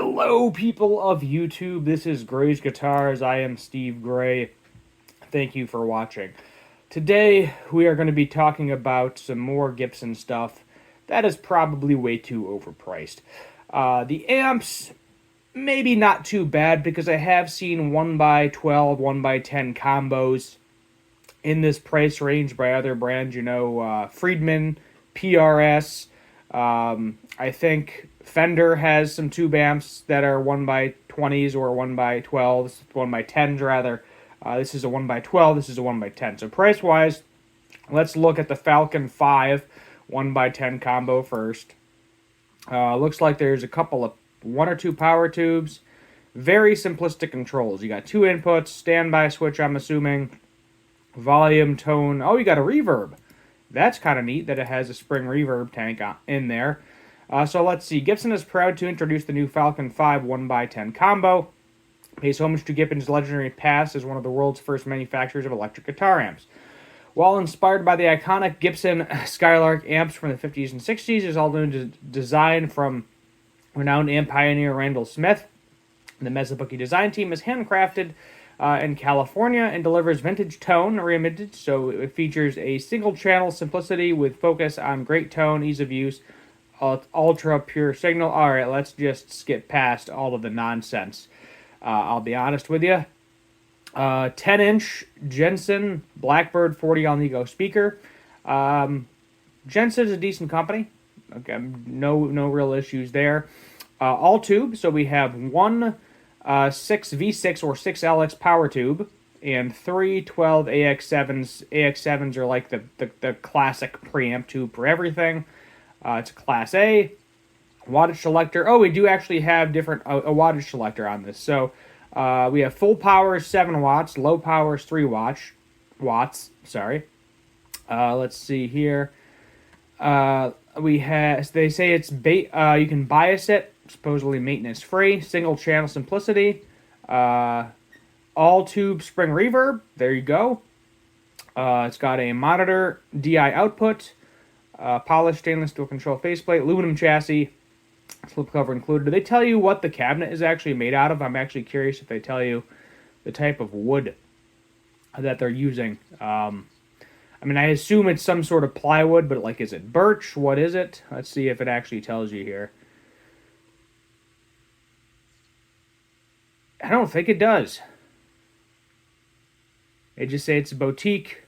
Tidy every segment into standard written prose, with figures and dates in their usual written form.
Hello, people of YouTube. This is Gray's Guitars. I am Steve Gray. Thank you for watching. Today, we are going to be talking about some more Gibson stuff that is probably way too overpriced. The amps, maybe not too bad because I have seen 1x12, 1x10 combos in this price range by other brands. Friedman, PRS. I think Fender has some tube amps that are 1x20s or 1x12s, 1x10s rather. This is a 1x12, this is a 1x10. So price-wise, let's look at the Falcon 5 1x10 combo first. Looks like there's a couple of one or two power tubes. Very simplistic controls. You got two inputs, standby switch, I'm assuming, volume, tone. Oh, you got a reverb. That's kind of neat that it has a spring reverb tank in there. So let's see. Gibson is proud to introduce the new Falcon 5 1x10 combo. Pays homage to Gibson's legendary past as one of the world's first manufacturers of electric guitar amps. While inspired by the iconic Gibson Skylark amps from the 50s and 60s, is all new design from renowned amp pioneer Randall Smith. The Mesobucky design team is handcrafted in California and delivers vintage tone reimagined, so it features a single channel simplicity with focus on great tone, ease of use, ultra pure signal. Alright, let's just skip past all of the nonsense. I'll be honest with you. 10-inch Jensen Blackbird 40 Alnico speaker. Jensen's a decent company. Okay, no real issues there. All tube, so we have one 6 V6 or 6LX power tube and three 12 AX7s. AX7s are like the classic preamp tube for everything. It's a Class A. Wattage selector. Oh, we do actually have a wattage selector on this. So we have full power 7 watts, low power is 3 watts. Sorry. Let's see here. We have. They say it's you can bias it. Supposedly maintenance free. Single channel simplicity. All tube spring reverb. There you go. It's got a monitor DI output. Polished stainless steel control faceplate. Aluminum chassis. Slipcover included. Do they tell you what the cabinet is actually made out of? I'm actually curious if they tell you the type of wood that they're using. I assume it's some sort of plywood, but like, is it birch? What is it? Let's see if it actually tells you here. I don't think it does. They just say it's a boutique.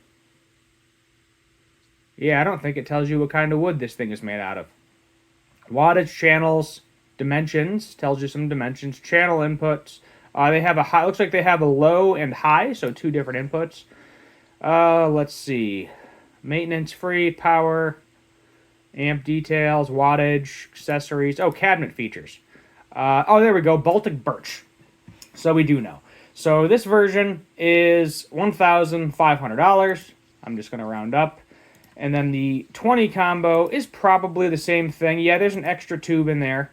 Yeah, I don't think it tells you what kind of wood this thing is made out of. Wattage, channels, dimensions, tells you some dimensions, channel inputs. They have a high, looks like they have a low and high, so two different inputs. Let's see. Maintenance free, power, amp details, wattage, accessories. Oh, cabinet features. Oh, there we go, Baltic birch. So we do know. So this version is $1,500. I'm just going to round up. And then the 20 combo is probably the same thing. Yeah, there's an extra tube in there.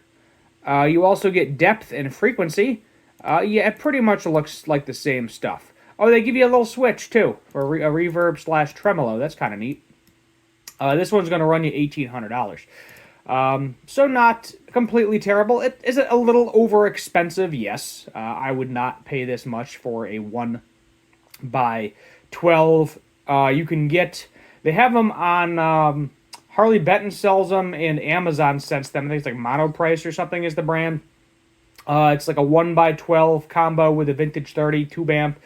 You also get depth and frequency. Yeah, it pretty much looks like the same stuff. Oh, they give you a little switch, too, for a reverb / tremolo. That's kind of neat. This one's going to run you $1,800. So not completely terrible. Is it a little over expensive? Yes. I would not pay this much for a 1x12. You can get, they have them on, Harley Benton sells them and Amazon sends them. I think it's like Monoprice or something is the brand. It's like a 1x12 combo with a vintage 30 tube amp.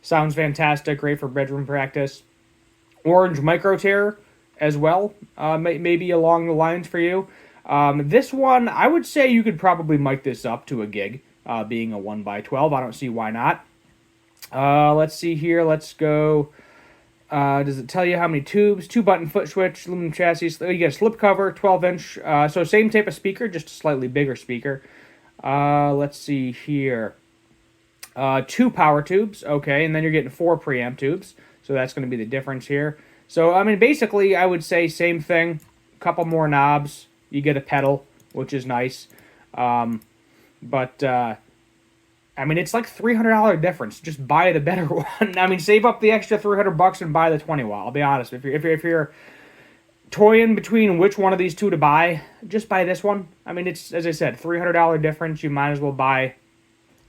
Sounds fantastic. Great for bedroom practice. Orange Micro Terror as well, maybe along the lines for you. This one, I would say you could probably mic this up to a gig, being a 1x12. I don't see why not. Let's see here. Let's go. Does it tell you how many tubes? 2-button foot switch, aluminum chassis. You get a slipcover, 12-inch. So same type of speaker, just a slightly bigger speaker. Let's see here. 2 power tubes. Okay, and then you're getting 4 preamp tubes. So that's going to be the difference here. So, basically, I would say same thing. A couple more knobs. You get a pedal, which is nice. It's like $300 difference. Just buy the better one. Save up the extra $300 and buy the 20 watt. I'll be honest. If you're toying between which one of these two to buy, just buy this one. I mean, it's, as I said, $300 difference. You might as well buy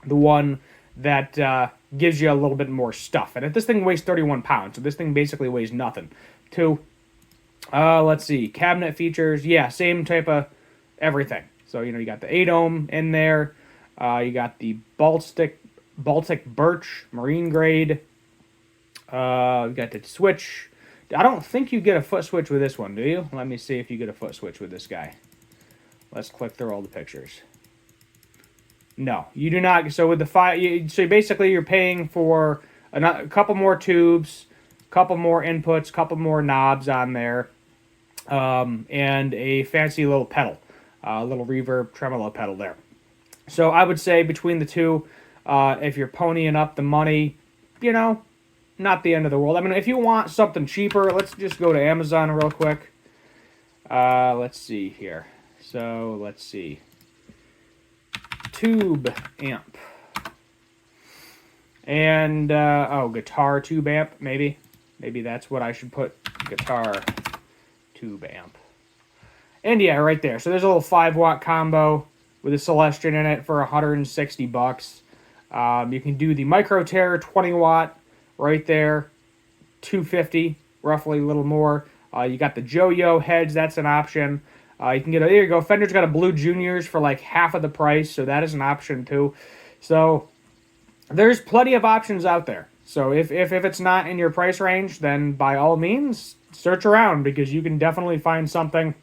the one that gives you a little bit more stuff. And if this thing weighs 31 pounds, so this thing basically weighs nothing. Two, let's see, cabinet features. Yeah, same type of everything. So, you got the 8-ohm in there. You got the Baltic birch, marine grade. You got the switch. I don't think you get a foot switch with this one, do you? Let me see if you get a foot switch with this guy. Let's click through all the pictures. No, you do not. So with the so basically you're paying for a couple more tubes, couple more inputs, couple more knobs on there, and a fancy little pedal, a little reverb tremolo pedal there. So I would say between the two, if you're ponying up the money, not the end of the world. I mean, if you want something cheaper, let's just go to Amazon real quick. Let's see here. So let's see. Tube amp. And, guitar tube amp, maybe. Maybe that's what I should put. Guitar tube amp. And yeah, right there. So there's a little 5-watt combo with a Celestian in it for $160. You can do the Micro Terror 20-watt right there, $250, roughly a little more. You got the Yo-Yo heads, that's an option. You can get there you go. Fender's got a Blue Juniors for like half of the price, so that is an option too. So there's plenty of options out there. So if it's not in your price range, then by all means, search around because you can definitely find something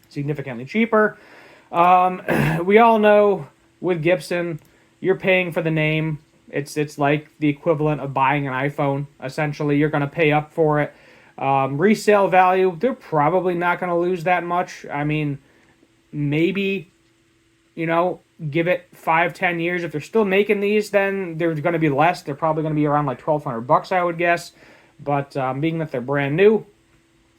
significantly cheaper. We all know with Gibson, you're paying for the name. It's like the equivalent of buying an iPhone. Essentially, you're going to pay up for it. Resale value, they're probably not going to lose that much. I mean, maybe, give it 5-10 years. If they're still making these, then they're going to be less. They're probably going to be around like $1,200, I would guess. But being that they're brand new,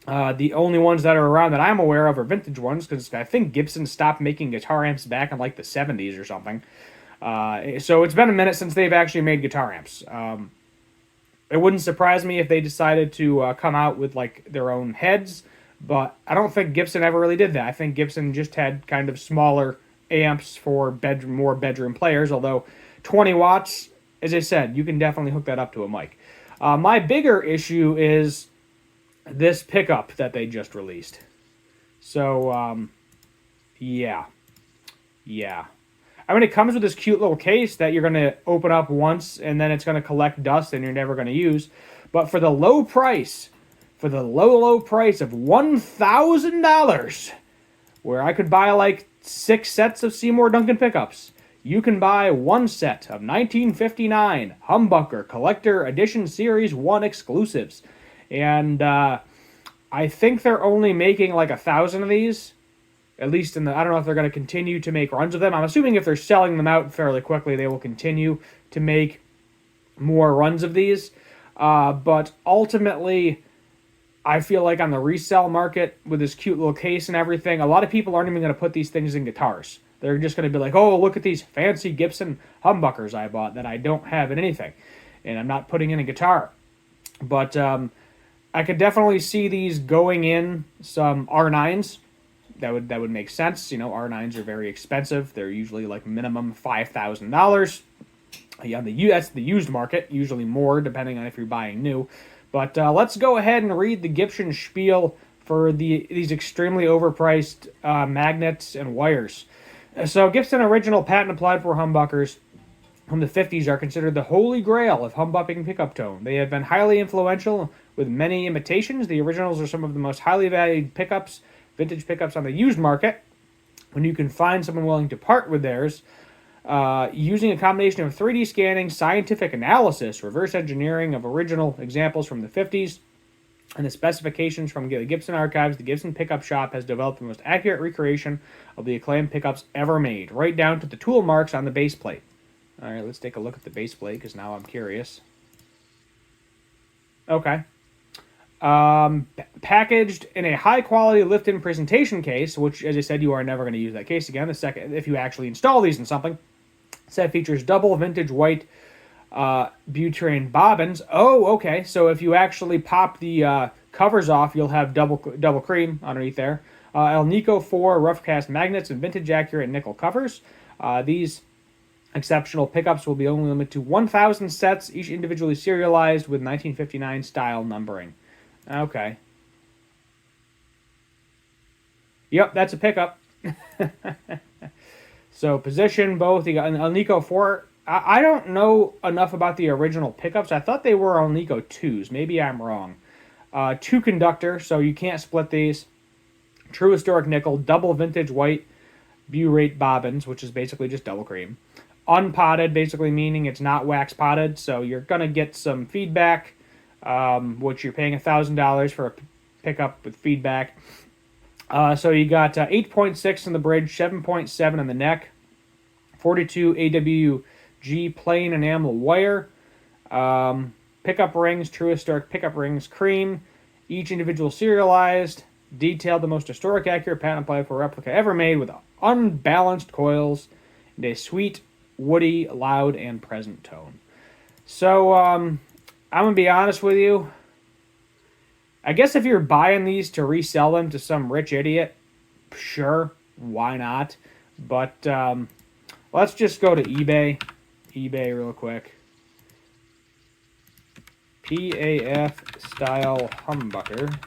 the only ones that are around that I'm aware of are vintage ones, because I think Gibson stopped making guitar amps back in like the 70s or something. So it's been a minute since they've actually made guitar amps. It wouldn't surprise me if they decided to come out with like their own heads, but I don't think Gibson ever really did that. I think Gibson just had kind of smaller amps for more bedroom players, although 20 watts, as I said, you can definitely hook that up to a mic. My bigger issue is this pickup that they just released. So, yeah. I mean, it comes with this cute little case that you're going to open up once, and then it's going to collect dust and you're never going to use. But for the low price, of $1,000, where I could buy like 6 sets of Seymour Duncan pickups, you can buy one set of 1959 Humbucker Collector Edition Series 1 exclusives. And I think they're only making like 1,000 of these. At least I don't know if they're going to continue to make runs of them. I'm assuming if they're selling them out fairly quickly, they will continue to make more runs of these. But ultimately, I feel like on the resale market, with this cute little case and everything, a lot of people aren't even going to put these things in guitars. They're just going to be like, oh, look at these fancy Gibson humbuckers I bought that I don't have in anything. And I'm not putting in a guitar. But I could definitely see these going in some R9s. That would make sense. R9s are very expensive. They're usually like minimum $5,000. Yeah, that's the used market, usually more depending on if you're buying new. But let's go ahead and read the Gibson spiel for these extremely overpriced magnets and wires. So Gibson original patent applied for humbuckers from the 50s are considered the holy grail of humbucking pickup tone. They have been highly influential with many imitations. The originals are some of the most highly valued vintage pickups on the used market. When you can find someone willing to part with theirs, using a combination of 3D scanning, scientific analysis, reverse engineering of original examples from the 50s, and the specifications from the Gibson archives, the Gibson Pickup Shop has developed the most accurate recreation of the acclaimed pickups ever made, right down to the tool marks on the base plate. All right, let's take a look at the base plate, because now I'm curious. Okay. Packaged in a high-quality lift-in presentation case, which, as I said, you are never going to use that case again. The second, if you actually install these in something, set features double vintage white butane bobbins. Oh, okay. So if you actually pop the covers off, you'll have double cream underneath there. Alnico 4 rough cast magnets and vintage accurate nickel covers. These exceptional pickups will be only limited to 1,000 sets, each individually serialized with 1959 style numbering. Okay. Yep, that's a pickup. So position both. You got an Alnico 4. I don't know enough about the original pickups. I thought they were Alnico 2s. Maybe I'm wrong. 2 conductor, so you can't split these. True historic nickel, double vintage white burate bobbins, which is basically just double cream. Unpotted, basically meaning it's not wax potted, so you're going to get some feedback, which you're paying $1,000 for a pickup with feedback. So you got 8.6 in the bridge, 7.7 in the neck, 42 AWG plain enamel wire, pickup rings, true historic pickup rings, cream, each individual serialized, detailed, the most historic accurate patent applied for replica ever made with unbalanced coils and a sweet, woody, loud, and present tone. So, I'm going to be honest with you. I guess if you're buying these to resell them to some rich idiot, sure, why not? But let's just go to eBay. eBay real quick. PAF style humbucker.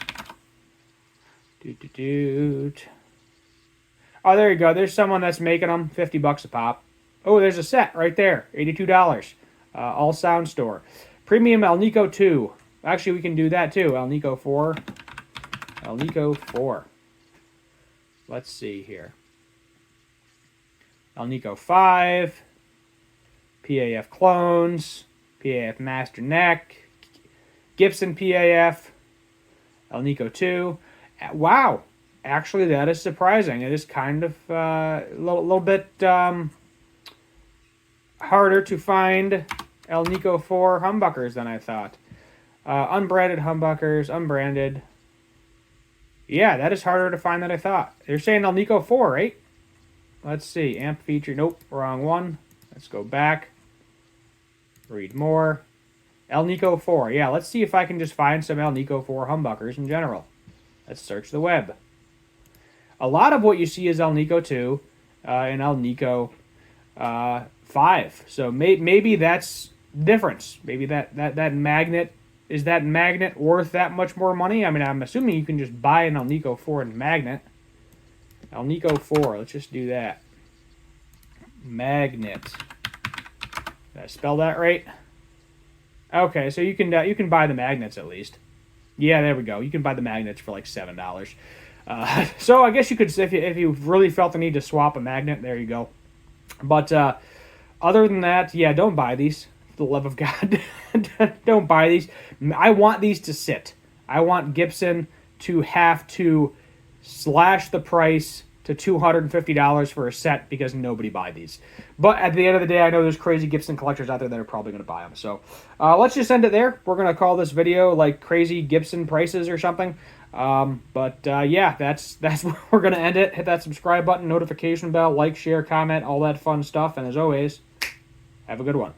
Oh, there you go. There's someone that's making them. $50 a pop. Oh, there's a set right there. $82. All Sound Store. Premium Alnico 2. Actually, we can do that too. Alnico 4. Alnico 4. Let's see here. Alnico 5. PAF clones. PAF master neck. Gibson PAF. Alnico 2. Wow. Actually, that is surprising. It is kind of a little bit harder to find Alnico 4 humbuckers than I thought. Unbranded humbuckers, unbranded. Yeah, that is harder to find than I thought. You're saying Alnico 4, right? Let's see. Amp feature. Nope, wrong one. Let's go back. Read more. Alnico 4. Yeah, let's see if I can just find some Alnico 4 humbuckers in general. Let's search the web. A lot of what you see is Alnico 2 and Alnico 5. So maybe that's difference. Maybe that magnet, is that magnet worth that much more money? I mean, I'm assuming you can just buy an Alnico 4 magnet. Alnico 4, let's just do that. Magnet. Did I spell that right? Okay, so you can buy the magnets at least. Yeah, there we go. You can buy the magnets for like $7. So I guess you could, if you really felt the need to swap a magnet, there you go. But other than that, yeah, don't buy these. For the love of God, don't buy these. I want these to sit. I want Gibson to have to slash the price to $250 for a set because nobody buy these. But at the end of the day, I know there's crazy Gibson collectors out there that are probably going to buy them. So let's just end it there. We're going to call this video like crazy Gibson prices or something. Yeah, that's where we're going to end it. Hit that subscribe button, notification bell, like, share, comment, all that fun stuff. And as always, have a good one.